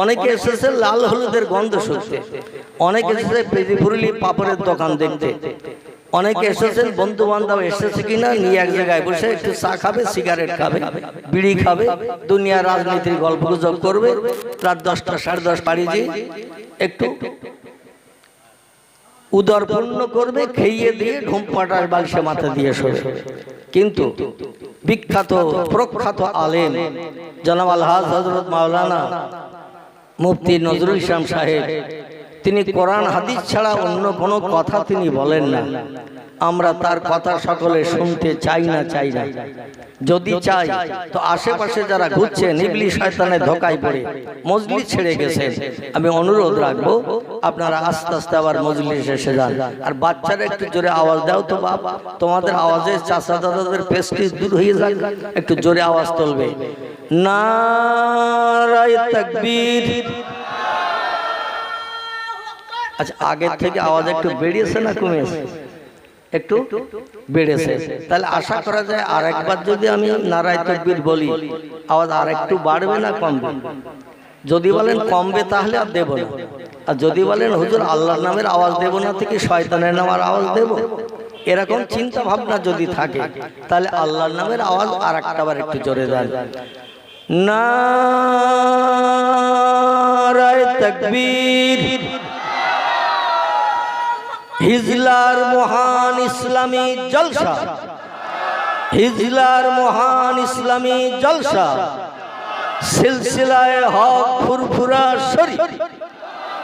অনেকে এসেছে লাল হলুদের গন্ধ শুকতে, অনেকে এসেছে পেজিপুরলি পাপড়ের দোকান দেখতে, অনেকে এসেছেন বন্ধু বান্ধব এসেছে কিনা নিয়ে এক জায়গায় বসে একটু চা খাবে, সিগারেট খাবে, বিড়ি খাবে, দুনিয়া রাজনীতির গল্প গুজব করবে, রাত 10টা 10:30 পাড়ি দিয়ে একটু উদরপূর্ণ করবে, খেয়ে দিয়ে ঢুমপাটার বালসে মাথা দিয়ে শোবে। কিন্তু বিখ্যাত প্রখ্যাত আলেম জনাব আলহাজ হযরত মাওলানা মুফতি নজরুল ইসলাম সাহেব, তিনি কোরআন হাদিস ছাড়া অন্য কোনো কথা তিনি বলেন না। আমরা তার কথা সকলে শুনতে চাই না। যদি চাই তো আশেপাশে যারা ঘুরছেন ইবলিশ শয়তানের ধোকায় পড়ে মজলিস ছেড়ে গেছেন, আমি অনুরোধ রাখবো আপনারা আস্তে আস্তে আবার মজলিস এসে যান। আর বাচ্চারা একটু জোরে আওয়াজ দাও তো বাপ, তোমাদের আওয়াজে চাচা দাদাদের পেস্টিজ দূর হয়ে যায়, একটু জোরে আওয়াজ তুলবে। নারায়ে তাকবীর। আচ্ছা, আগের থেকে আওয়াজ একটু বেড়েছে না কমেছে? একটু বেড়েছে। তাহলে আশা করা যায় আর একবার যদি আমি নারায়ে তাকবীর বলি আওয়াজ আর একটু বাড়বে না কমবে? যদি বলেন কমবে তাহলে আর দেব না, আর যদি বলেন হুজুর আল্লাহর নামের আওয়াজ দেব না থেকে শয়তানের নামের আওয়াজ দেব, এরকম চিন্তা ভাবনা যদি থাকে তাহলে আল্লাহর নামের আওয়াজ আর একটাবার একটু জোরে দেন। নারায়ে তাকবীর। হিজলার মহান ইসলামী জলসা, হিজলার মহান ইসলামী জলসা সিলসিলায়ে হক ফুরফুরা শরীফ,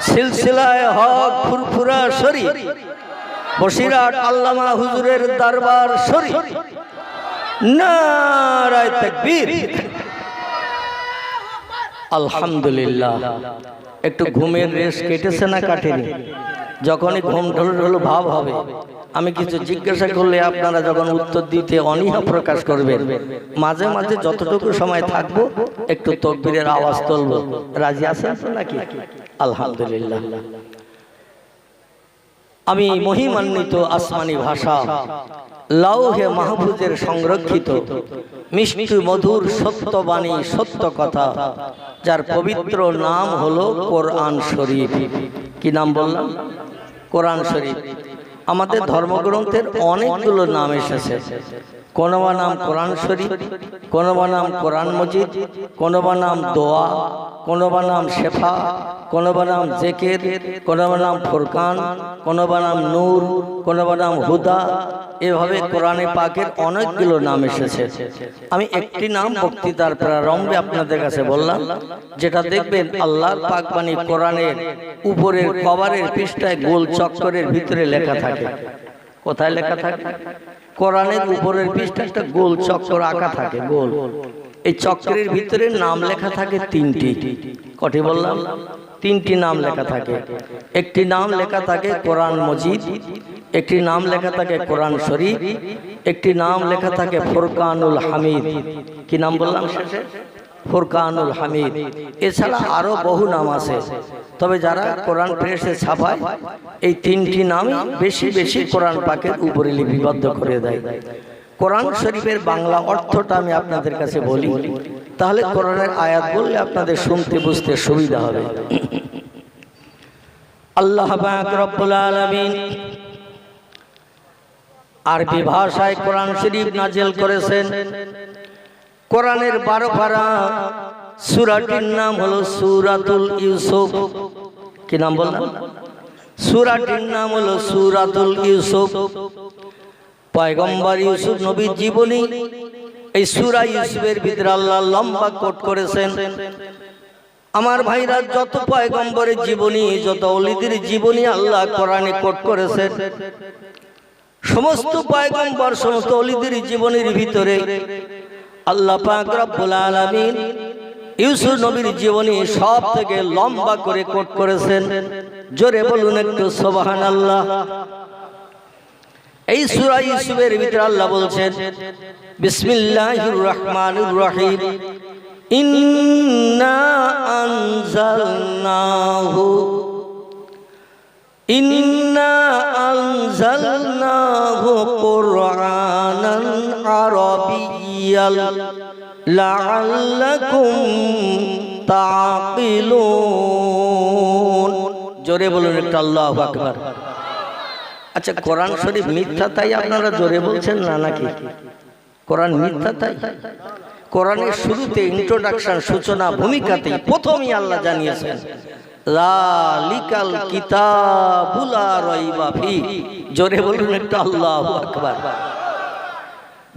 সিলসিলায়ে হক ফুরফুরা শরীফ, বসিরহাট আল্লামা হুজুরের দরবার শরীফ। নারায়ে তাকবীর। আলহামদুলিল্লাহ। একটু ঘুমের রেশ কেটেছে না কাটেনি? যখনই ঘুম ঢল ভাব হবে, আমি কিছু জিজ্ঞাসা করলে আপনারা যখন উত্তর দিতে অনীহা প্রকাশ করবেন, মাঝে মাঝে যতটুকু সময় থাকবো একটু তাকবীরের আওয়াজ তুলবো। রাজি আছেন তো নাকি? আলহামদুলিল্লাহ। আমি মহিমান্বিত আসমানি ভাষা লাউহে মাহফুজের সংরক্ষিত মিষ্টি মধুর সত্যবাণী সত্য কথা, যার পবিত্র নাম হলো কোরআন শরীফ। কি নাম বললাম? কোরআন শরীফ। আমাদের ধর্মগ্রন্থের অনেকগুলো নাম এসেছে। কোনো বা নাম কোরআন শরীফ, কোনো বা নাম কোরআন মজিদ, কোনো বা নাম দোয়া, কোনো বা নাম শেফা, কোনো বা নাম জেকের, কোনো বা নাম ফুরকান, কোনো বা নাম নূর, কোনো বা নাম হুদা। এভাবে কোরআনে পাকের অনেকগুলো নাম এসেছে। আমি একটি নাম বক্তৃতার প্রারম্ভে আপনাদের কাছে বললাম, যেটা দেখবেন আল্লাহর পাক বাণী কোরআনের উপরের কভারের পৃষ্ঠায় গোল চক্করের ভিতরে লেখা থাকে। কোথায় লেখা থাকে? কোরআনের উপরের পৃষ্ঠায় একটা গোল চক্কর আঁকা থাকে, গোল। এই চক্রের ভিতরে নাম লেখা থাকে তিনটি। কটি বললাম? তিনটি নাম লেখা থাকে। একটি নাম লেখা থাকে কোরআন মজিদ, একটি নাম লেখা থাকে কোরআন শরীফ, একটি নাম লেখা থাকে ফুরকানুল হামিদ। কি নাম বললাম শেষে? ফুরকানুল হামিদ। এছাড়া আরো বহু নাম আছে, তবে যারা কোরআন প্রেসে ছাপায় এই তিনটি নামই বেশি বেশি কোরআন পাকের উপরে লিপিবদ্ধ করে দেয়। কোরআন শরীফের বাংলা অর্থটা আমি আপনাদের কাছে বলি, তাহলে কোরআনের আয়াত বললে আপনাদের শুনতে বুঝতে সুবিধা হবে। আল্লাহ পাক রব্বুল আলামিন আরবি ভাষায় কোরআন শরীফ নাজিল করেছেন। কোরআনের 12 পারা সূরাটির নাম হলো সূরাতুল ইউসুফ। কি নাম বললাম? সূরাটির নাম হলো সূরাতুল ইউসুফ। পয়গম্বর ইউসুফ নবীর জীবনী এই সূরা ইউসুফের ভিতরে আল্লাহ লম্বা কোট করেছেন। আমার ভাইরা, যত পয়গম্বরের জীবনী, যত ওলিদের জীবনী আল্লাহ কোরআনে কোট করেছেন, সমস্ত পয়গম্বর সমস্ত ওলিদের জীবনের ভিতরে আল্লাহ পাক রব্বুল আলামিন ইউসুফ নবীর জীবনী সব থেকে লম্বা করে কোট করেছেন। জোরে বলুন একটু সুবহানাল্লাহ। এই সূরা ইউসুফের ভিতরে আল্লাহ বলছেন, বিসমিল্লাহির রহমানির রহিম, ইন্না আনজালনাহু কুরআনান আরাবিয়্যাল লাআল্লাকুম তাকিলুন। জোরে বলুন একটু আল্লাহু আকবার। আচ্ছা, কোরআন শরীফ মিথ্যা তাই আপনারা জোরে বলছেন না নাকি? কোরআন মিথ্যা তাই? কোরআনের শুরুতে ইন্ট্রোডাকশন, সূচনা, ভূমিকাতেই প্রথমেই আল্লাহ জানিয়েছেন যালিকাল কিতাবু লা রাইবা ফি। জোরে বলুন একটু আল্লাহু আকবার।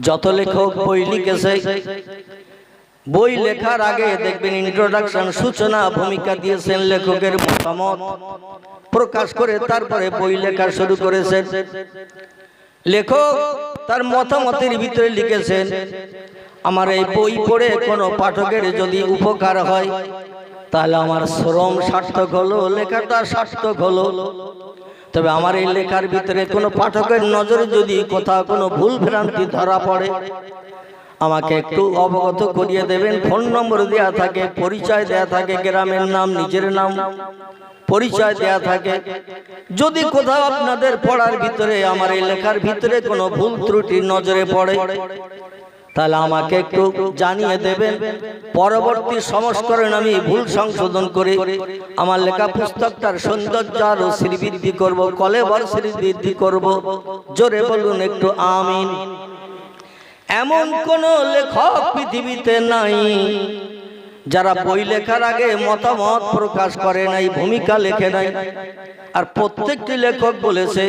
যত লেখক বই লিখেছে, বই লেখার আগে দেখবেন ইন্ট্রোডাকশন, সূচনা, ভূমিকা দিয়েছেন, লেখকের মতামত প্রকাশ করে তারপরে বই লেখা শুরু করেছেন। লেখক তার মতামতের ভিতরে লিখেছেন, আমার এই বই পড়ে কোনো পাঠকের যদি উপকার হয় তাহলে আমার শ্রম সার্থক হলো, লেখাটা সার্থক হলো। তবে আমার এই লেখার ভিতরে কোনো পাঠকের নজরে যদি কোথাও কোনো ভুল ভ্রান্তি ধরা পড়ে আমাকে একটু অবগত করিয়ে দেবেন। ফোন নম্বর দেয়া থাকে, পরিচয় দেয়া থাকে, গ্রামের নাম, নিজের নাম, পরিচয় দেয়া থাকে। যদি কোথাও আপনাদের পড়ার ভিতরে, আমার এই লেখার ভিতরে কোনো ভুল ত্রুটি নজরে পড়ে তাহলে আমাকে একটু জানিয়ে দেবেন। পরবর্তী সংস্করণ আমি ভুল সংশোধন করে আমার লেখা পুস্তকটার সৌন্দর্য আরো শ্রীবৃদ্ধি করব, কলেবর শ্রীবৃদ্ধি করব। জোরে বলুন একটু আমিন। এমন কোন লেখক পৃথিবীতে নাই যারা বই লেখার আগে মতামত প্রকাশ করে নাই, ভূমিকা লেখে নাই। আর প্রত্যেকটি লেখক বলেছে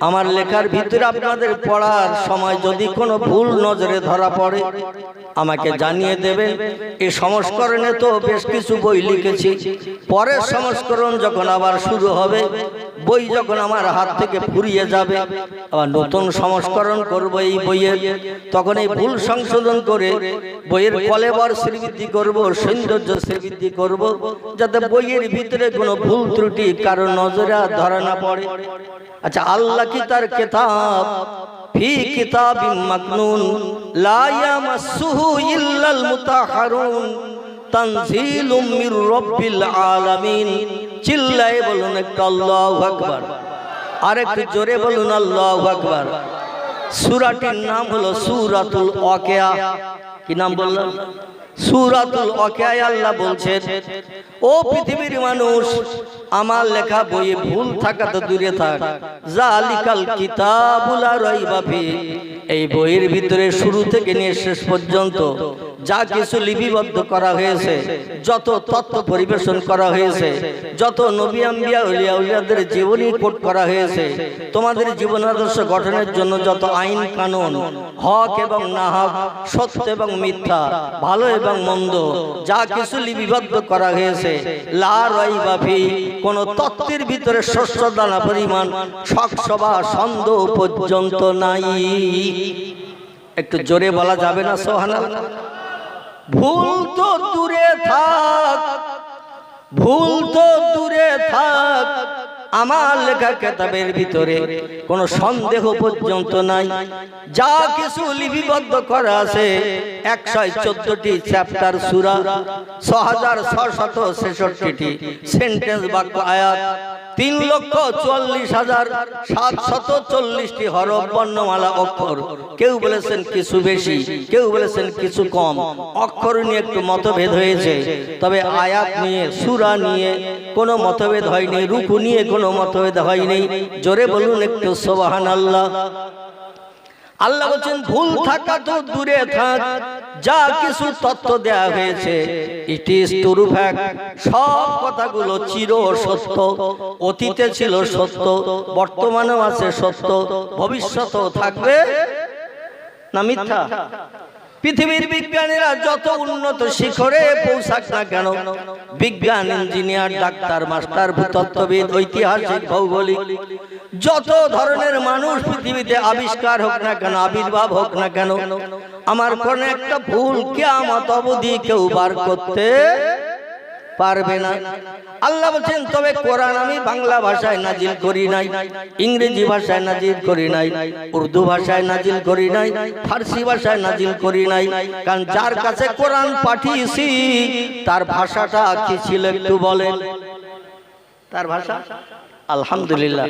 আমার লেখার ভিতরে আপনাদের পড়ার সময় যদি কোনো ভুল নজরে ধরা পড়ে আমাকে জানিয়ে দেবেন। এই সংস্করণে তো বেশ কিছু বই লিখেছি, পরের সংস্করণ যখন আবার শুরু হবে, বই যখন আমার হাত থেকে ফুরিয়ে যাবে, আবার নতুন সংস্করণ করব এই বইয়ের, তখন এই ভুল সংশোধন করে বইয়ের কলেবর শ্রীবৃদ্ধি করব, সৌন্দর্য শ্রীবৃদ্ধি করব, যাতে বইয়ের ভিতরে কোনো ভুল ত্রুটি কারো নজরে ধরা না পড়ে। আচ্ছা, আল্লাহ কি তার কিতাব ফি কিতাবিন মাকনুন লা ইয়ামাসসুহু ইল্লাল মুতাহহারুন তানজিলুম মির রাব্বিল আলামিন। চিল্লায়ে বলুন একটু আল্লাহু আকবার। আর একটু জোরে বলুন আল্লাহু আকবার। সূরাটির নাম হলো সূরাতুল ওয়াকিয়া। কি নাম বললাম? সূরাতুল ওয়াকিয়ায় আল্লাহ বলছেন, ও পৃথিবীর মানুষ, আমার লেখা বইয়ে ভুল থাকা তো দূরে থাক, যালিকাল কিতাবু লা রাইবা ফি, এই বইয়ের ভিতরে শুরু থেকে নিয়ে শেষ পর্যন্ত যা কিছু লিপিবদ্ধ করা হয়েছে, যত তথ্য পরিবেশন করা হয়েছে, যত নবী আম্বিয়া ওলিয়া উলিয়াদের জীবনী কোট করা হয়েছে, তোমাদের জীবন আদর্শ গঠনের জন্য যত আইন কানুন, হক এবং না হক, সত্য এবং মিথ্যা, ভালো এবং মন্দ, যা কিছু লিপিবদ্ধ করা হয়েছে, লা রাইবা ফি, কোন তত্ত্বের ভিতরে শস্য দানা পরিমাণ শক বা সন্দেহ পর্যন্ত নাই। একটু জোরে বলা যাবে না সুবহানাল্লাহ? ভুল তো দূরে থাক, ভুল তো দূরে থাক, আমার লেখা কিতাবের ভিতরে কোনো সন্দেহ পর্যন্ত নাই। যা কিছু লিপিবদ্ধ করা আছে 114টি চ্যাপ্টার, সূরা, 6666টি সেন্টেন্স, বাক্য, আয়াত, 3,44,740টি হরফ, বর্ণমালা, অক্ষর। কেউ বলেছেন কিছু বেশি, কেউ বলেছেন কিছু কম। অক্ষর নিয়ে একটু মতভেদ হয়েছে, তবে আয়াত নিয়ে, সূরা নিয়ে কোনো মতভেদ হয়নি, রুকু নিয়ে কোনো মতভেদ হয়নি। জোরে বলুন একটু সুবহানাল্লাহ। আল্লাহ বলছেন ভুল থাকা তো দূরে থাক, যা কিছু তথ্য দেয়া হয়েছে ইট ইজ ট্রু ফ্যাক্ট, সব কথাগুলো চির সত্য। অতীতে ছিল সত্য, বর্তমানেও আছে সত্য, ভবিষ্যতেও থাকবে না মিথ্যা। পৃথিবীর বিজ্ঞানীরা যত উন্নত শিখরে পৌঁছাক না কেন, বিজ্ঞান, ইঞ্জিনিয়ার, ডাক্তার, মাস্টার, ভূতত্ত্ববিদ, ঐতিহাসিক, ভৌগোলিক, যত ধরনের মানুষ পৃথিবীতে আবিষ্কার হোক না কেন, আবির্ভাব হোক না কেন, আমার কোন একটা ভুল কিয়ামত অবধি কেউ বার করতে পারবে না। আল্লাহ বলছেন তবে কোরআন আমি বাংলা ভাষায় নাজিল করি নাই, ইংরেজি ভাষায় নাজিল করি নাই, উর্দু ভাষায় নাজিল করি নাই, ফার্সি ভাষায় নাজিল করি নাই। কারণ যার কাছে কোরআন পাঠিয়েছি তার ভাষাটা কি ছিল একটু বলেন? তার ভাষা আলহামদুলিল্লাহ।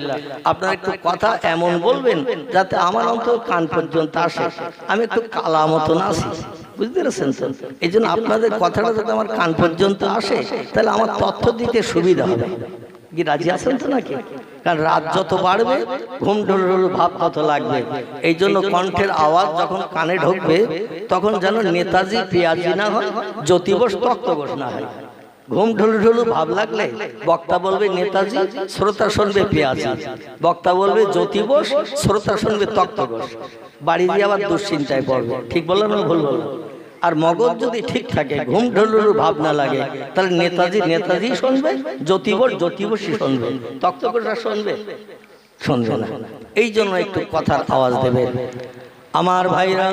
আপনারা একটু কথা এমন বলবেন যাতে আমার অন্তর কান পর্যন্ত আসে, আমি একটু কালা মতন আছি। বুঝতে পেরেছেন তো? এই জন্য আপনাদের কথাটা যদি আমার কান পর্যন্ত আসে তাহলে আমার তথ্য দিতে সুবিধা হবে। কি রাজি আছেন তো নাকি? কারণ রাত যত বাড়বে ঘুম ঢুলঢুল ভাব তত লাগবে। এই জন্য কণ্ঠের আওয়াজ যখন কানে ঢুকবে তখন যেন নেতাজি পিয়াজি না হয়, জ্যোতিবোস তক্তবোস না হয়। ঘুম ঢুলঢুলু ভাব লাগলে বক্তা বলবে নেতাজি, শ্রোতা শুনবে পিয়াজি। বক্তা বলবে জ্যোতিবোস, শ্রোতা শুনবে তক্তবোস। বাড়ি দিয়ে আবার দুশ্চিন্তায় পড়বে। ঠিক বললাম না ভুল বললাম? আর মগজ যদি ঠিক থাকে, ঘুম ঢুলঢুলু ভাব না লাগে, তাহলে নেতাজি নেতাজি শুনবে, জ্যোতিবোস জ্যোতিবোসই শুনবে, তক্তবোসরা শুনবে না। এই জন্য একটু কথার আওয়াজ দেবে। আমার ভাইরা,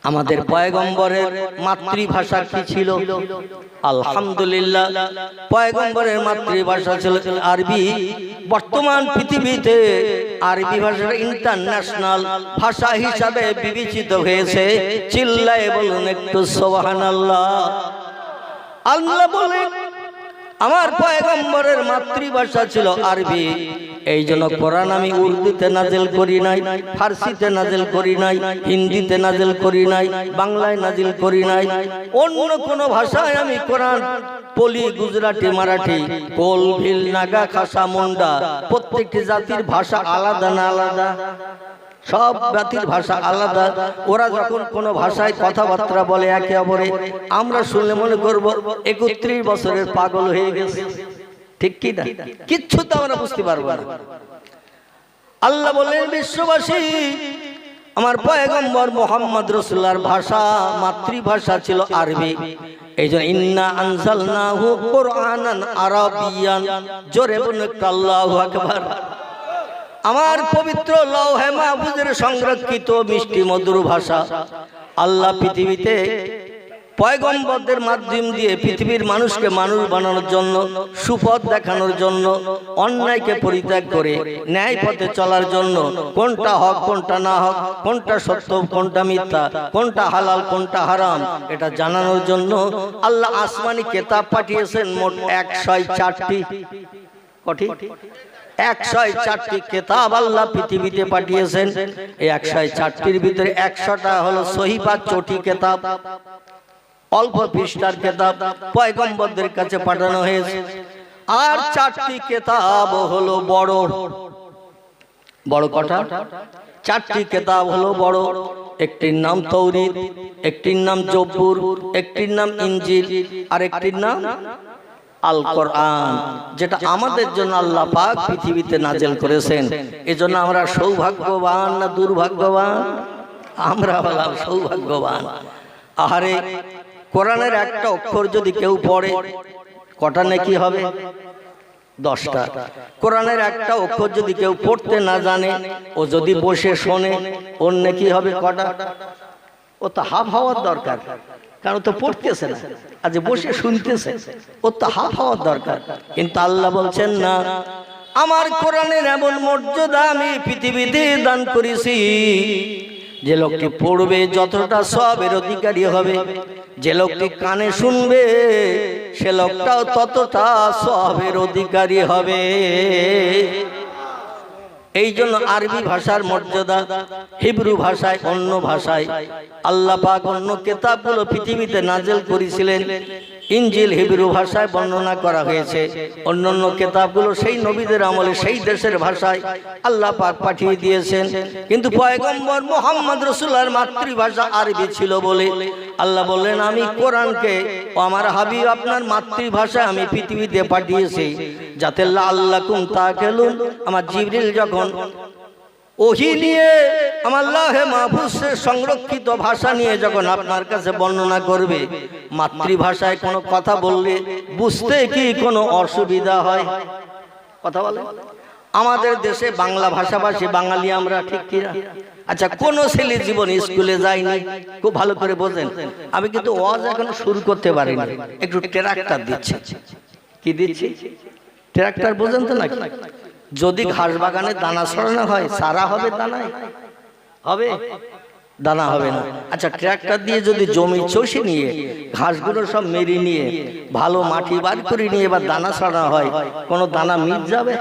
আমাদের পয়গম্বরের মাতৃভাষা কি ছিল? আলহামদুলিল্লাহ, পয়গম্বরের মাতৃভাষা ছিল আরবি। বর্তমান পৃথিবীতে আরবি ভাষাটা ইন্টারন্যাশনাল ভাষা হিসাবে বিবেচিত হয়েছে। চিল্লায়ে বলুন একটু সুবহানাল্লাহ। আল্লাহ বলেন আমার পয়গম্বরের মাতৃভাষা ছিল আরবি। এই জন্য কোরআন আমি উর্দুতে নাজিল করি নাই, ফার্সিতে নাজিল করি নাই, হিন্দিতে নাজিল করি নাই, বাংলায় নাজিল করি নাই। অন্য কোন ভাষায় আমি কোরআন বলি, গুজরাটি, মারাঠি, কোল, ভিল, নাগা, খাসা, মুন্ডা, প্রত্যেকটি জাতির ভাষা আলাদা না আলাদা? সব জাতির ভাষা আলাদা। ওরা যখন কোনো ভাষায় কথাবার্তা বলে একে অপরে, আমরা শুনলে মনে করব 31 বছরের পাগল হয়ে গেছে। ঠিক কি না? কিচ্ছু তো আমরা বুঝতে পারবো না। আল্লাহ বলেন বিশ্ববাসী, আমার পয়গম্বর মুহাম্মদ রাসূলুল্লাহর ভাষা মাতৃভাষা ছিল আরবি। এই জন্য ইন্না আনজালনাহু কুরআনান আরাবিয়ান। জোরে বলুন আল্লাহু আকবার। আমার পবিত্র লৌহে মাহফুজের সংরক্ষিত মিষ্টি মধুর ভাষা আল্লাহ পৃথিবীতে পয়গম্বরদের মাধ্যম দিয়ে পৃথিবীর মানুষকে মানুষ বানানোর জন্য, সুপথ দেখানোর জন্য, অন্যায়কে পরিত্যাগ করে ন্যায় পথে চলার জন্য, কোনটা হক কোনটা না হক, কোনটা সত্য কোনটা মিথ্যা, কোনটা হালাল কোনটা হারাম, এটা জানানোর জন্য আল্লাহ আসমানি কিতাব পাঠিয়েছেন মোট 104টি। কটি? 104টি কিতাব আল্লাহ পৃথিবীতে পাঠিয়েছেন। এই 104টির ভিতরে 100টা হলো সহিফা, চটি কিতাব, অল্প পৃষ্ঠার কিতাব পয়গম্বরদের কাছে পাঠানো হয়েছে। আর 4টি কিতাব হলো বড় বড়। কটা? 4টি কিতাব হলো বড়। একটির নাম তৌরিত, একটির নাম জব্বুর, একটির নাম ইনজিল, আর একটির নাম আল কোরআন, যেটা আমাদের জন্য আল্লাহ পাক পৃথিবীতে নাজিল করেছেন। এজন্য আমরা সৌভাগ্যবান না দুর্ভাগ্যবান? আমরা হলাম সৌভাগ্যবান। আহারে, কোরআনের একটা অক্ষর যদি কেউ পড়ে কটা নেকি হবে? 10টা। কোরআনের একটা অক্ষর যদি কেউ পড়তে না জানে, ও যদি বসে শোনে, ওর নেকি হবে কটা? ও তো হাফ হওয়ার দরকার, কারণ তো পড়তেছে না, আজ বসে শুনতেছে, ওর তো হাফ হওয়ার দরকার। কিন্তু আল্লাহ বলছেন না, আমার কোরআনের এমন মর্যাদা আমি পৃথিবীতে দান করেছি, যে লোকটি পড়বে যতটা সওয়াবের অধিকারী হবে, যে লোকটি কানে শুনবে সে লোকটাও ততটা সওয়াবের অধিকারী হবে। এই জন্য আরবি ভাষার মর্যাদা, হিব্রু ভাষায়, অন্য ভাষায় আল্লাহ পাক অন্য কিতাবগুলো পৃথিবীতে নাজিল করেছিলেন। ইনজিল হিব্রু ভাষায় বর্ণনা করা হয়েছে, অন্যান্য কিতাবগুলো সেই নবীদের আমলে সেই দেশের ভাষায় আল্লাহ পাক পাঠিয়ে দিয়েছেন। কিন্তু পয়গম্বর মুহাম্মদ রাসূলুল্লাহর মাতৃভাষা আরবি ছিল বলে আল্লাহ বললেন, আমি কোরআনকে ও আমার হাবিব আপনার মাতৃভাষায় আমি পৃথিবীতে পাঠিয়েছি, যাতে লাআল্লাকুম তাআকিলুন। আমার জিবরিল যখন ওহী নিয়ে আমার লাহে মাহফুজের সংরক্ষিত ভাষা নিয়ে যখন আপনার কাছে বর্ণনা করবে, মাতৃভাষায় কোনো কথা বললে বুঝতে কি কোনো অসুবিধা হয়? কথা বলে। আমাদের দেশে বাংলা ভাষাভাষী বাঙালি আমরা, ঠিক কিনা? আচ্ছা, কোন ছেলে জীবন স্কুলে যায়নি? খুব ভালো করে বোঝেন। আমি কিন্তু ওয়াজ এখনো শুরু করতে পারিনি, একটু ট্রাক্টর দিচ্ছি। কি দিচ্ছি? ট্রাক্টর বোঝেন তো নাকি? যদি ঘাস বাগানে দানা ছড়ানো হয়, সারা হবে দানায়? হবে? দানা হবে না। আচ্ছা, ট্রাক্টর দিয়ে যদি জমি চষে নিয়ে ঘাসগুলো সব মেরে নিয়ে ভালো মাটি বার করে নিয়ে এবার দানা ছড়ানো হয়, কোনো দানা মিট যাবে?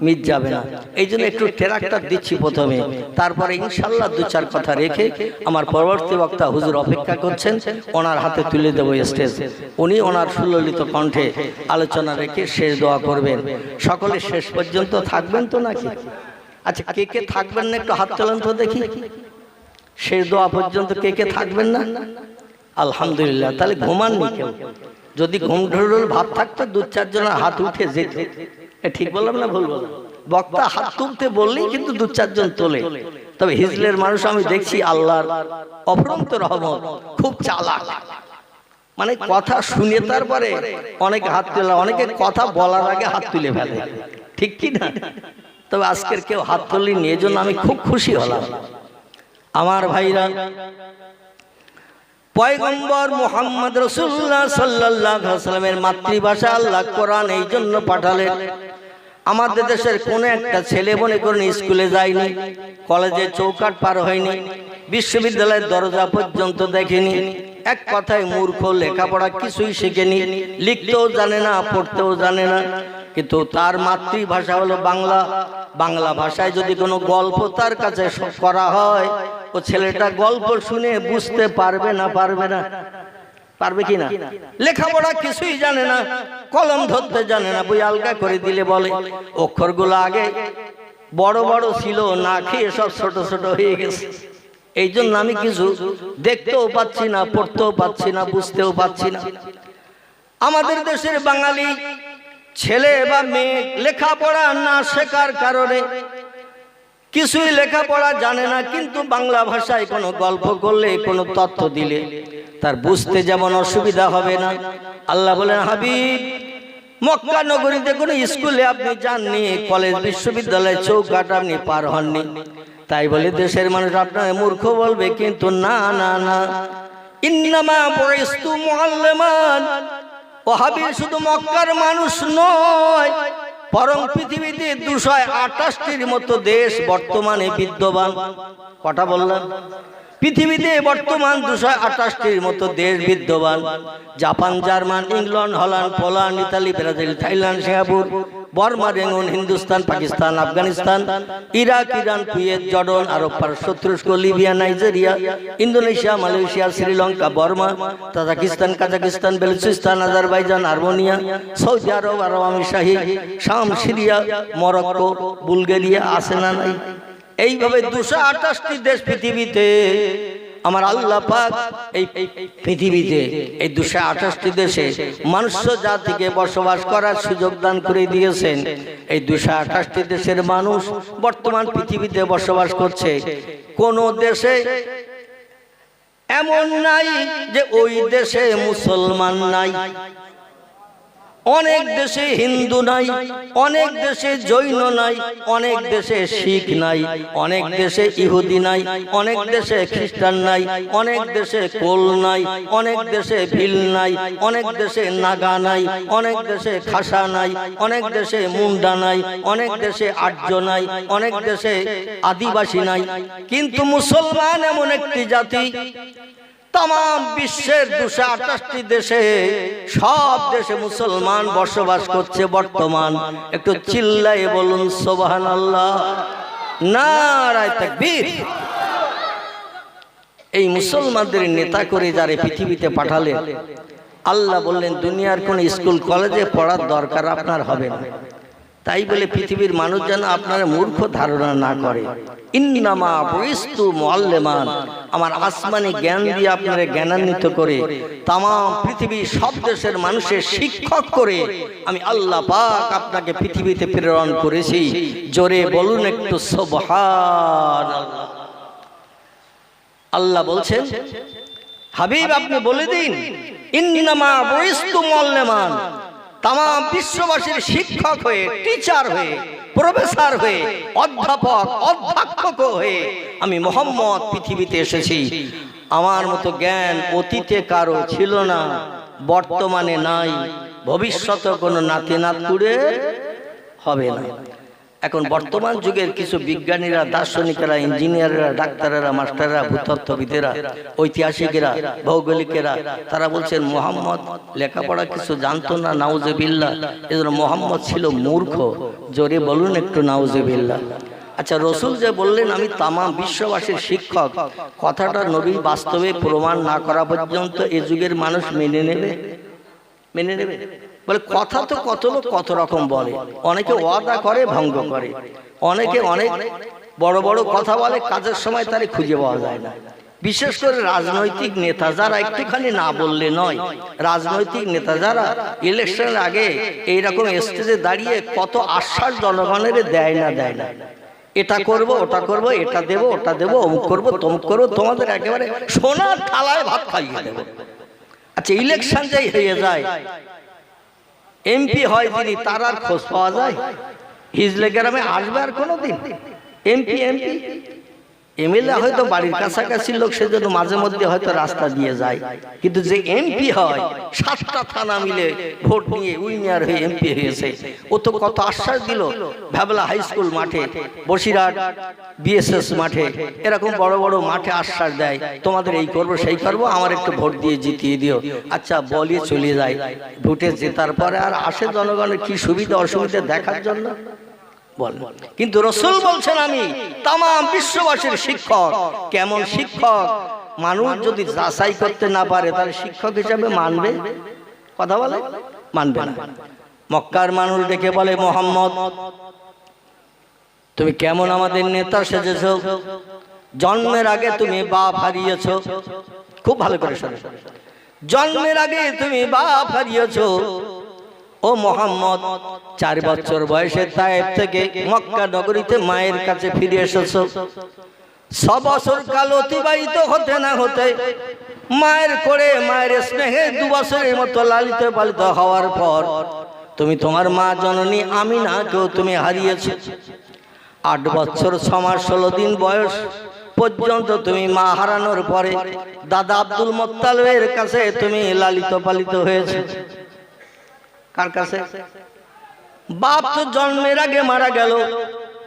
মিট যাবে না। এই জন্য একটু ট্রাক্টর দিচ্ছি প্রথমে, তারপরে ইনশাল্লাহ দু চার কথা রেখে আমার পরবর্তী বক্তা হুজুর অপেক্ষা করছেন, ওনার হাতে তুলে দেবো স্টেজ। উনি ওনার সুললিত কণ্ঠে আলোচনা রেখে শেষ দোয়া করবেন। সকলে শেষ পর্যন্ত থাকবেন তো নাকি? আচ্ছা, কে কে থাকবেন না একটু হাত তোলেন তো দেখি। শেষ দোয়া পর্যন্ত কে কে থাকবেন না? আলহামদুলিল্লাহ, তাহলে ঘুমাননি কেউ। যদি ঘুম ঢুল ভাব থাকতো দু চারজনের হাত উঠে যেত। ঠিক বললাম না ভুল বললাম? বক্তা হাত তুলতে বললেই কিন্তু দু চারজন তোলে। তবে হিজলের মানুষ আমি দেখছি আল্লাহর অফুরন্ত রহমত, খুব চালাক। মানে কথা শুনে তারপরে অনেকে হাত তোলা, অনেকে কথা বলার আগে হাত তুলে ফেলে, ঠিক কি না? তবে আজকের কেউ হাত তুললেনি, এই জন্য আমি খুব খুশি হলাম। আমার ভাইরা, পয়গম্বর মুহাম্মদ রাসূলুল্লাহ সাল্লাল্লাহু আলাইহি ওয়াসাল্লামের মাতৃভাষা আল্লাহ কোরআন এই জন্য পাঠালেন। আমাদের দেশের কোন একটা ছেলে মনে করেন স্কুলে যায়নি, কলেজে চৌকাট পার হয়নি, বিশ্ববিদ্যালয়ের দরজা পর্যন্ত দেখেনি, এক কথায় মূর্খ, লেখাপড়া কিছুই শেখেনি, লিখতেও জানে না, পড়তেও জানে না, কিন্তু তার মাতৃভাষা হলো বাংলা। বাংলা ভাষায় যদি কোনো গল্প তার কাছে করা হয়, ও ছেলেটা গল্প শুনে বুঝতে পারবে না? পারবে না? পারবে কি না? লেখাপড়া কিছুই জানে না, কলম ধরতে জানে না, বই আলগা করে দিলে বলে। অক্ষরগুলো আগে বড় বড় ছিল, না খেয়ে সব ছোট ছোট হয়ে গেছে। এই জন্য আমি কিছু দেখতেও পাচ্ছি না, পড়তেও পাচ্ছি না, বুঝতেও পাচ্ছি না। আমাদের দেশের বাঙালি ছেলে বা মেয়ে লেখাপড়া না শেখার কারণে কিছুই লেখাপড়া জানে না, কিন্তু বাংলা ভাষায় কোনো গল্প করলে, কোনো তথ্য দিলে তার বুঝতে যেমন অসুবিধা হবে না। আল্লাহ বলেন, হাবিব, মক্কা নগরীতে কোনো স্কুলে আপনি যাননি, কলেজ বিশ্ববিদ্যালয় চৌকাট আপনি পার হননি, তাই বলে দেশের মানুষ আপনার মূর্খ বলবে? কিন্তু না না না, ইন্নামা বুইস্তু মুআল্লিমান। ও হাবিব, শুধু মক্কার মানুষ নয়, বরং পৃথিবীতে 228টির মতো দেশ বর্তমানে বিদ্যমান। কটা বললাম? পৃথিবীতে বর্তমান 228টির মতো দেশ বিদ্যমান। Japan, German, England, Holland, Poland, Italy, Brazil, Thailand, Singapore, Burma, Rangoon, Hindustan, Pakistan, Afghanistan, Iraq, Iran, Kuwait, Jordan, Arab পারস্য, তুরস্ক, Libya, Nigeria, Indonesia, Malaysia, Sri Lanka, Burma, Tajikistan, Kazakhstan, Balochistan, Azerbaijan, Armenia, Saudi Arab, Arab আমিরশাহী, শাম, সিরিয়া, মরক্কো, বুলগেরিয়া, আছে না নাই? এইভাবে 228টি দেশ পৃথিবীতে আমার আল্লাহ পাক এই পৃথিবীতে এই 228টি দেশে মানুষ জাতিকে বসবাস করার সুযোগ দান করে দিয়েছেন। এই 228টি দেশের মানুষ বর্তমান পৃথিবীতে বসবাস করছে। কোন দেশে এমন নাই যে ওই দেশে মুসলমান নাই। অনেক দেশে হিন্দু নাই, অনেক দেশে জৈন নাই, অনেক দেশে শিখ নাই, অনেক দেশে ইহুদি নাই, অনেক দেশে খ্রিস্টান নাই, অনেক দেশে কোল নাই, অনেক দেশে ভিল নাই, অনেক দেশে নাগা নাই, অনেক দেশে খাসা নাই, অনেক দেশে মুন্ডা নাই, অনেক দেশে আর্য নাই, অনেক দেশে আদিবাসী নাই। কিন্তু মুসলমান এমন একটি জাতি, তাম বিশ্বের 228টি দেশে, সব দেশে মুসলমান বসবাস করছে বর্তমান। একটু চিল্লায়ে বলুন সুবহানাল্লাহ, নারায়ে তাকবীর। এই মুসলমানদের নেতা করে যারা পৃথিবীতে পাঠালেন, আল্লাহ বললেন দুনিয়ার কোন স্কুল কলেজে পড়ার দরকার আপনার হবে না। তাই বলে পৃথিবীর মানুষ যেন আপনার মূর্খ ধারণা না করে। ইন্নামা বুইস্তু মুআল্লিমান, আমার আসমানি জ্ঞান দিয়ে আপনারা জ্ঞানান্বিত করে তাম পৃথিবীর সব দেশের মানুষের শিক্ষক করে আমি আল্লাহ পাক আপনাকে পৃথিবীতে প্রেরণ করেছি। জোরে বলুন একটু সুবহানাল্লাহ। আল্লাহ বলছেন, হাবিব আপনি বলে দিন, ইন্নামা বুইস্তু মুআল্লিমান, তাম বিশ্ববাসীর শিক্ষক হয়ে, টিচার হয়ে, প্রফেসর হয়ে, অধ্যাপক, অধ্যক্ষ হয়ে আমি মুহাম্মদ পৃথিবীতে এসেছি। আমার মতো জ্ঞান অতীতে কারো ছিল না, বর্তমানে নাই, ভবিষ্যতে কোনো নাতি নাতকুড়ে হবে না। এখন বর্তমান যুগের কিছু বিজ্ঞানীরা, দার্শনিকেরা, ইঞ্জিনিয়াররা, ডাক্তারেরা, মাস্টাররা, ভূতত্ত্ববিদেরা, ঐতিহাসিকেরা, ভৌগোলিকেরা তারা বলছেন মুহাম্মদ লেখাপড়া কিছু জানতো না, নাউজুবিল্লাহ, এজন্য মুহাম্মদ ছিল মূর্খ। জোরে বলুন একটু নাউজুবিল্লাহ। আচ্ছা, রসুল যে বললেন আমি তামাম বিশ্ববাসীর শিক্ষক, কথাটা নবী বাস্তবে প্রমাণ না করা পর্যন্ত এ যুগের মানুষ মেনে নেবে? মেনে নেবে? বলে কথা তো কত লোক কত রকম বলে, অনেকে ওয়াদা করে ভঙ্গ করে, অনেকে অনেক বড় বড় কথা বলে, কাজের সময় তারে খুঁজে পাওয়া যায় না। বিশেষ করে রাজনৈতিক নেতা যারা একটুখানি না বললে নয়, রাজনৈতিক নেতা যারা ইলেকশনের আগে এইরকম স্টেজে দাঁড়িয়ে কত আশ্বাস জনগণের দেয় না, এটা করব, ওটা করব, এটা দেব, ওটা দেব, অমুক করব, তমুক করবো, তোমাদের একেবারে সোনার থালায় ভাত খাইয়ে দেব। আচ্ছা, ইলেকশন যাই হয়ে যায়, এমপি হয় যিনি, তার আর খোঁজ পাওয়া যায়? হিজলে গ্রামে আসবে আর কোনোদিন? এমপি এমএলএ হয়তো বাড়ির কাছাকাছি লোক, সেজন্য মাঝে মধ্যে হয়তো রাস্তা দিয়ে যায়, কিন্তু যে এমপি হয় 7টা থানা মিলে ভোট নিয়ে উইনার হয়ে এমপি হয়েছে, ও তো কত আশ্বাস দিল ভ্যাবলা হাই স্কুল মাঠে, বসিরহাট বিএসএস মাঠে, এরকম বড় বড় মাঠে আশ্বাস দেয় তোমাদের এই করব সেই করব, আমার একটু ভোট দিয়ে জিতিয়ে দিও। আচ্ছা, বলিয়ে চলে যায়, ভোটে জেতার পরে আর আসে জনগণের কি সুবিধা অসুবিধা দেখার জন্য? কিন্তু রসুল বলছেন আমি তামাম বিশ্ববাসীর শিক্ষক। কেমন শিক্ষক? মানুষ যদি যাচাই করতে না পারে তাহলে শিক্ষক হিসাবে মানবে? কথা বলে মানবে না। মক্কার মানুষ দেখে বলে মুহাম্মদ তুমি কেমন আমাদের নেতা সেজেছ, জন্মের আগে তুমি বাপ হারিয়েছ। খুব ভালো করে শোনো, জন্মের আগে তুমি বাপ হারিয়েছ। ও মুহাম্মদ 4 বছর বয়সে তায়েফ থেকে মক্কা নগরীতে মায়ের কাছে ফিরে এসেছো। 6 বছর কাল অতিবাহিত হতে না হতে মায়ের কোলে মায়ের স্নেহে 2 বছরের মতো লালিত পালিত হওয়ার পর তুমি তোমার মা জননী আমিনাকেও তুমি হারিয়েছো। 8 বছর 6 মাস 16 দিন বয়স পর্যন্ত তুমি মা হারানোর পরে দাদা আব্দুল মুত্তালিবের কাছে তুমি লালিত পালিত হয়েছে। কার কাছে? বাপ তো জন্মের আগে মারা গেল,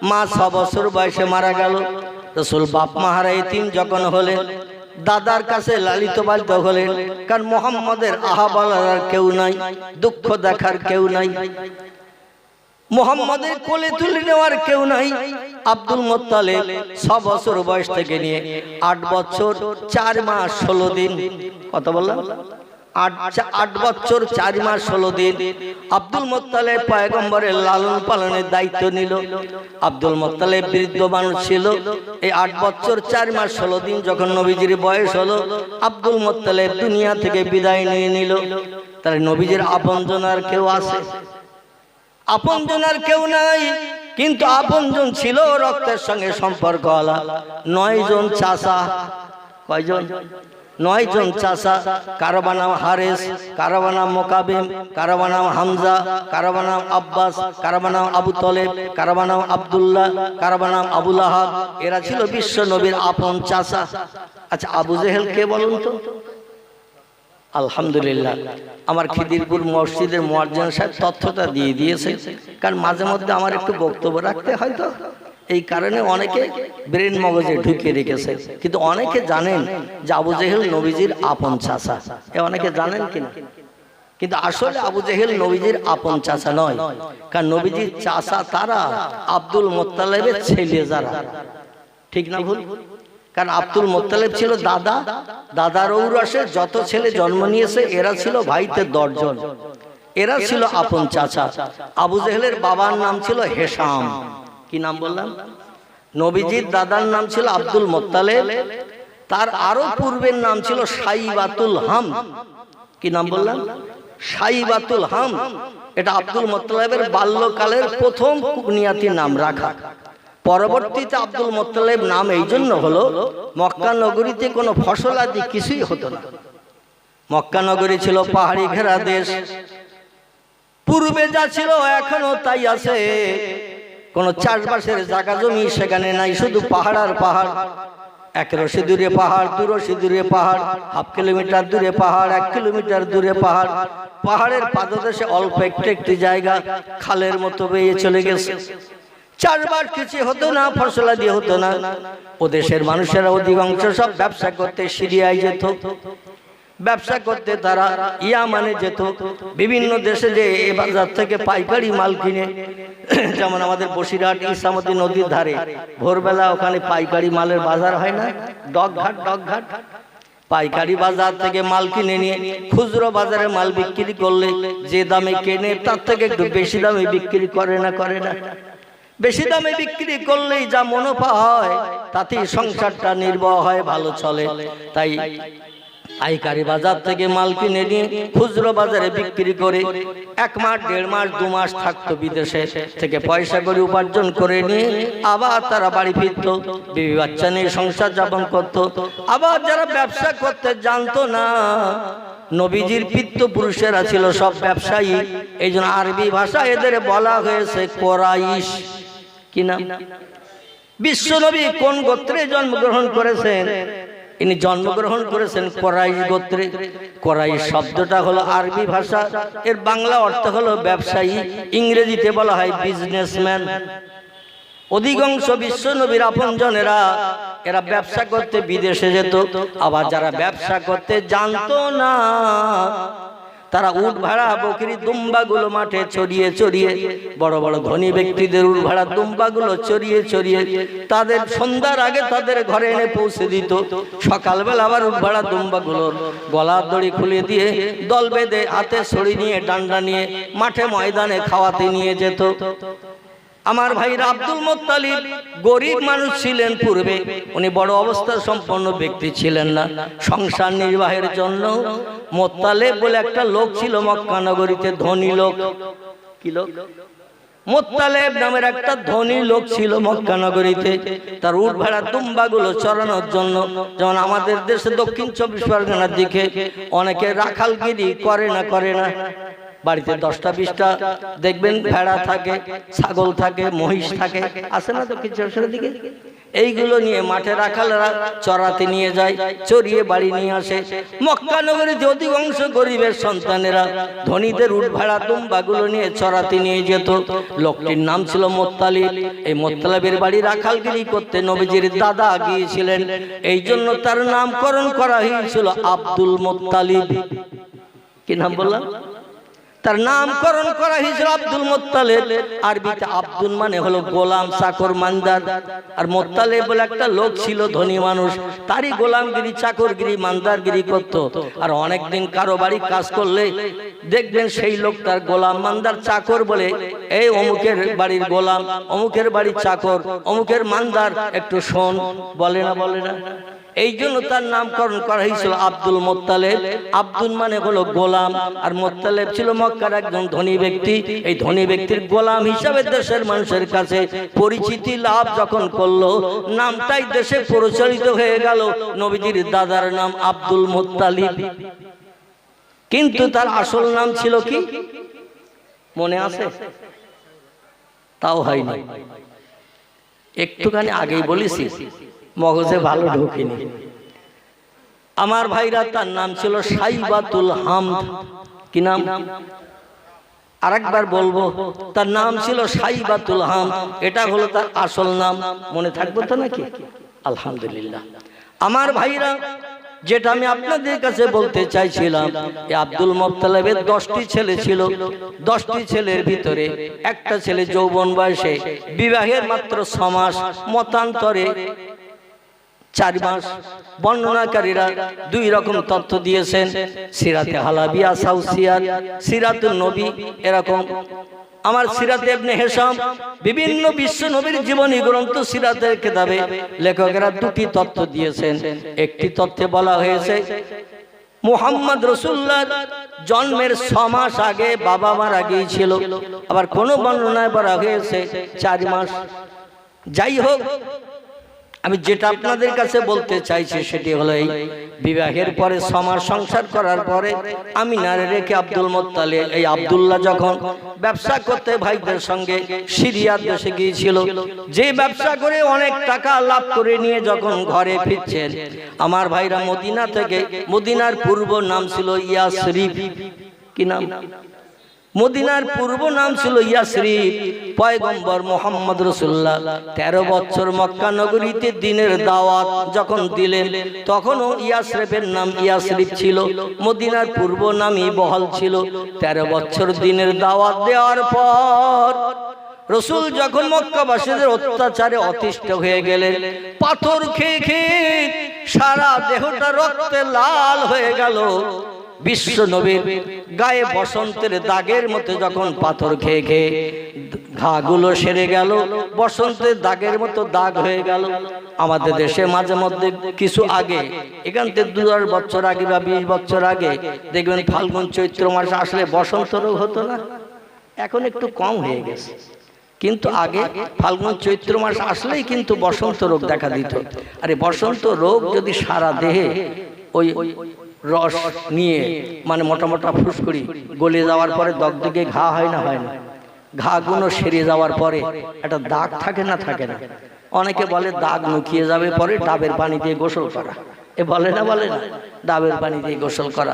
মা 6 বছর বয়সে মারা গেল। রাসূল বাপ মা হারা এতিম যখন হলেন, দাদার কাছে লালিত পালিত হলেন। কারণ মুহাম্মদের আহা বলার কেউ নাই, দুঃখ দেখার কেউ নাই, মুহাম্মদের কোলে তুলে নেওয়ার কেউ নাই। আব্দুল মুত্তালিব 6 বছর বয়স থেকে নিয়ে 8 বছর 4 মাস 16 দিন, কত বললাম? 8 বছর 4 মাস 16 দিন আব্দুল মুত্তালিব পয়গম্বরের লালন পালনের দায়িত্ব নিল। আব্দুল মুত্তালিব বৃদ্ধ মানুষ ছিল। এই 8 বছর 4 মাস 16 দিন যখন নবীজির বয়স হলো, আব্দুল মুত্তালিব দুনিয়া থেকে বিদায় নিয়ে নিল। তাহলে নবীজির আপনজন আর কেউ আছে? আপনজন আর কেউ নাই, কিন্তু আপনজন ছিল রক্তের সঙ্গে সম্পর্কওয়ালা 9 জন চাচা। কয়জন? 9 জন চাচা। কারো নাম হারেস, কারো নাম মুকাবিম, কারো নাম হামজা, কারো নাম আব্বাস, কারো নাম আবু তলেব, কারো নাম আব্দুল্লাহ, কারো নাম আবু লাহাব। এরা ছিল বিশ্ব নবীর আপন চাচা। আচ্ছা, আবু জেহেল কে বলুন তো? আলহামদুলিল্লাহ, আমার খিদিরপুর মসজিদের মুয়াজ্জিন সাহেব তথ্যটা দিয়ে দিয়েছে। কারণ মাঝে মধ্যে আমার একটু বক্তব্য রাখতে হয়, তো এই কারণে অনেকে ব্রেন মগজে ঢুকিয়ে রেখেছে। কিন্তু অনেকে জানেন যে আবু জেহেল নবীজির আপন চাচা, অনেকে জানেন কিনা? কিন্তু আসলে আবু জেহেল নবীজির আপন চাচা নয়। কারণ নবীজির চাচা তারা আব্দুল মুত্তালিবের ছেলে যারা, ঠিক না ভুল? কারণ আব্দুল মুত্তালিব ছিল দাদা, দাদার ঔরসে যত ছেলে জন্ম নিয়েছে এরা ছিল ভাইতে 10 জন, এরা ছিল আপন চাচা। আবু জেহেলের বাবার নাম ছিল হেশাম। কি নাম বললাম? নবীজির দাদার নাম ছিল আব্দুল মুত্তালিব, তার আরো পূর্বের নাম ছিল সাইবাতুল হাম। কি নাম বললাম? সাইবাতুল হাম। এটা আব্দুল মুত্তালিবের বাল্যকালের প্রথম কুনিয়াতি নাম রাখা। পরবর্তীতে আব্দুল মুত্তালিব নাম এই জন্য হলো, মক্কা নগরীতে কোনো ফসল আদি কিছুই হতো না। মক্কা নগরী ছিল পাহাড়ি ঘেরা দেশ। পূর্বে যা ছিল এখনো তাই আছে, কোন চাষবাসের জায়গা জমি সেখানে নাই, শুধু পাহাড় আর পাহাড়। 1 রশি দূরে পাহাড়, 2 রশি দূরে পাহাড়, হাফ কিলোমিটার দূরে পাহাড়, 1 কিলোমিটার দূরে পাহাড়। পাহাড়ের পাদদেশে অল্প একটি জায়গা খালের মতো বেয়ে চলে গেছে। চাষবাস কিছু হতো না, ফসলা দিয়ে হতো না। ও দেশের মানুষেরা অধিকাংশ সব ব্যবসা করতে সিরিয়ায় যেত, ব্যবসা করতে তারা ইয়ামানে যেত। বিভিন্ন দেশে যে বাজার থেকে পাইকারি মাল কিনে, যেমন আমাদের বসিরহাট ইসামতি নদীর ধারে ভোরবেলা ওখানে পাইকারি মালের বাজার হয় না, ডকঘাট ডকঘাট। পাইকারি বাজার থেকে মাল কিনে নিয়ে খুচরো বাজারে মাল বিক্রি করলে যে দামে কেনে তার থেকে একটু বেশি দামে বিক্রি করে না, করে না? বেশি দামে বিক্রি করলেই যা মুনাফা হয় তাতেই সংসারটা নির্বাহ হয়, ভালো চলে। তাই পাইকারি বাজার থেকে মাল কিনে নিয়ে খুচরো বাজারে বিক্রি করে 1 মাস 1.5 মাস 2 মাস থাকতো বিদেশে, থেকে পয়সা করে উপার্জন করে নিয়ে আবার তারা বাড়ি ফিরত, বিবি বাচ্চা নিয়ে সংসার যাপন করত। আবার যারা ব্যবসা করতে জানতো না, নবীজির পিতৃপুরুষেরা ছিল সব ব্যবসায়ী, এই জন্য আরবি ভাষা এদের বলা হয়েছে কোরাইশ। কি নাম? বিশ্বনবী কোন গোত্রে জন্মগ্রহণ করেছেন? ইনি জন্মগ্রহণ করেছেন কোরাইশ গোত্রে। কোরাইশ শব্দটা হলো আরবি ভাষা, এর বাংলা অর্থ হলো ব্যবসায়ী, ইংরেজিতে বলা হয় বিজনেসম্যান। অধিকাংশ বিশ্বনবীর আপনজনেরা এরা ব্যবসা করতে বিদেশে যেত। আবার যারা ব্যবসা করতে জানতো না, তারা উট ভাড়া বকরি দুম্বাগুলো মাঠে চড়িয়ে চড়িয়ে, বড় বড় ধনী ব্যক্তিদের উট ভাড়া দুম্বাগুলো চড়িয়ে চড়িয়ে তাদের সন্ধ্যার আগে তাদের ঘরে এনে পৌঁছে দিত। সকালবেলা আবার উট ভাড়া দুম্বাগুলোর গলার দড়ি খুলে দিয়ে দল বেঁধে হাতে ছড়ি নিয়ে ডান্ডা নিয়ে মাঠে ময়দানে খাওয়াতে নিয়ে যেত। আমার ভাইরা আব্দুল মুত্তালিব গরিব মানুষ ছিলেন পূর্বে, উনি বড় অবস্থা সম্পন্ন ব্যক্তি ছিলেন না। সংসার নির্বাহের জন্য মুত্তালিব বলে একটা লোক ছিল মক্কা নগরীতে, ধনী লোক। কি লোক? মুত্তালিব নামের একটা ধনী লোক ছিল মক্কা নগরীতে। তার উট ভাড়া দুম্বাগুলো চড়ানোর জন্য, যেমন আমাদের দেশে দক্ষিণ 24 পরগনার দিকে অনেকে রাখালগিরি করে না, করে না? বাড়িতে 10টা 20টা দেখবেন ভেড়া থাকে, ছাগল থাকে, মহিষ থাকে, আছে না তো কিছু দিকে? এইগুলো নিয়ে মাঠে রাখালরা চড়াতে নিয়ে যায়, চড়িয়ে বাড়ি নিয়ে আসে। মক্কা নগরীতে অধিকাংশ গরিবের সন্তানেরা ধনীদের উট ভাড়া দুম্বাগুলো নিয়ে চড়াতে নিয়ে যেত। লোকটির নাম ছিল মুত্তালিব। এই মুত্তালিবের বাড়ি রাখালগিরি করতে নবীজির দাদা গিয়েছিলেন, এই জন্য তার নামকরণ করা হয়েছিল আব্দুল মুত্তালিব। কি নাম বললাম? তার নামকরণ করা হয়েছিল আব্দুল মুত্তালিব। আরবিতে আব্দুল মানে হলো গোলাম, চাকর, মানদার। আর মুত্তালিব বলে একটা লোক ছিল ধনী মানুষ, তারই গোলামগিরি, চাকরগিরি, মানদারগিরি করত। আর অনেকদিন কারো বাড়ি কাজ করলে দেখবেন সেই লোক তার গোলাম, মানদার, চাকর বলে, এই অমুকের বাড়ির গোলাম, অমুকের বাড়ির চাকর, অমুকের মানদার, একটু শোন, বলে না, বলে না? এই জন্য তার নামকরণ করা হয়েছিল আব্দুল মুত্তালিব। আব্দুল মানে হলো গোলাম, আর মুত্তালিব ছিল মক্কার একজন ধনী ব্যক্তি। এই ধনী ব্যক্তির গোলাম হিসাবে দেশের মানুষের কাছে পরিচিতি লাভ যখন করলো, নামটাই দেশে প্রচলিত হয়ে গেল। নবীজির দাদার নাম আব্দুল মুত্তালিব, কিন্তু তার আসল নাম ছিল কি মনে আছে? তাও হয়নি, একটুখানি আগেই বলেছি, মগজে ভালো ঢোকেনি। আমার ভাইরা, তার নাম ছিল সাইবাতুল হামদ। কি নাম? আরেকবার বলবো, তার নাম ছিল সাইবাতুল হামদ। এটা হলো তার আসল নাম। মনে থাকবে তো নাকি? আলহামদুলিল্লাহ। আমার ভাইরা, যেটা আমি আপনাদের কাছে বলতে চাইছিলাম, এই আব্দুল মুত্তালিবের 10টি ছেলে ছিল। 10টি ছেলের ভিতরে একটা ছেলে যৌবন বয়সে, বিবাহের মাত্র 6 মাস, মতান্তরে 4 মাস। বর্ণনাকারীরা 2 রকম তথ্য দিয়েছেন, সিরাতে হালাবিয়া, সাউসিয়াত, সিরাতুন নবী, এরকম। আমার সিরাতে ইবনে হিশাম, বিভিন্ন বিশ্ব নবীর জীবনী গ্রন্থ সিরাতের কিতাবে লেখকেরা 2টি তথ্য দিয়েছেন। একটি তথ্যে বলা হয়েছে মুহাম্মদ রাসূলুল্লাহর জন্মের 6 মাস আগে বাবা মারা গিয়েছিল। আবার কোন বর্ণনায় বলা হয়েছে 4 মাস। যাই হোক, আমি যেটা আপনাদের কাছে বলতে চাইছি সেটি হলো, এই বিবাহের পরে 6 মাস সংসার করার পরে আমিনারে রেখে আব্দুল মুত্তালিব, এই আব্দুল্লাহ যখন ব্যবসা করতে ভাইদের সঙ্গে সিরিয়া দেশে গিয়েছিল, যে ব্যবসা করে অনেক টাকা লাভ করে নিয়ে যখন ঘরে ফিরছেন, আমার ভাইরা মদিনা থেকে, মদিনার পূর্ব নাম ছিল ইয়াসরিব। কি নাম? মদিনার পূর্ব নাম ছিল ইয়াসরিব। পয়গম্বর মুহাম্মদ রাসূলুল্লাহ 13 বছর মক্কা নগরীতে দ্বীনের দাওয়াত যখন দিলেন, তখনও ইয়াসরিবের নাম ইয়াসরিব ছিল, মদিনার পূর্ব নামই বহাল ছিল। 13 বছর দ্বীনের দাওয়াত দেওয়ার পর রসুল যখন মক্কাবাসীদের অত্যাচারে অতিষ্ঠ হয়ে গেলেন, পাথর খেয়ে খেয়ে সারা দেহটা রক্তে লাল হয়ে গেল। বিশ্ব নবীর গায়ে বসন্তের দাগের মতো যখন পাথর খেয়ে খেয়ে ঘাগুলো সেরে গেল, বসন্তের দাগের মতো দাগ হয়ে গেল। আমাদের দেশে মাঝে মধ্যে কিছু আগে, এখান থেকে 2 বছর আগে বা 20 বছর আগে দেখবেন ফাল্গুন চৈত্র মাস আসলে বসন্ত রোগ হতো না, এখন একটু কম হয়ে গেছে, কিন্তু আগে ফাল্গুন চৈত্র মাস আসলেই কিন্তু বসন্ত রোগ দেখা দিত। আরে বসন্ত রোগ যদি সারা দেহে ওই রস নিয়ে মানে মোটা মোটা ফুসকুড়ি গলে যাওয়ার পরে দগদগে ঘা হয় না, হয় না? ঘাগুলো সেরে যাওয়ার পরে একটা দাগ থাকে না, থাকে না? অনেকে বলে দাগ নুকিয়ে যাবে পরে ডাবের পানি দিয়ে গোসল করা, এ বলে না, বলে না? ডাবের পানি দিয়ে গোসল করা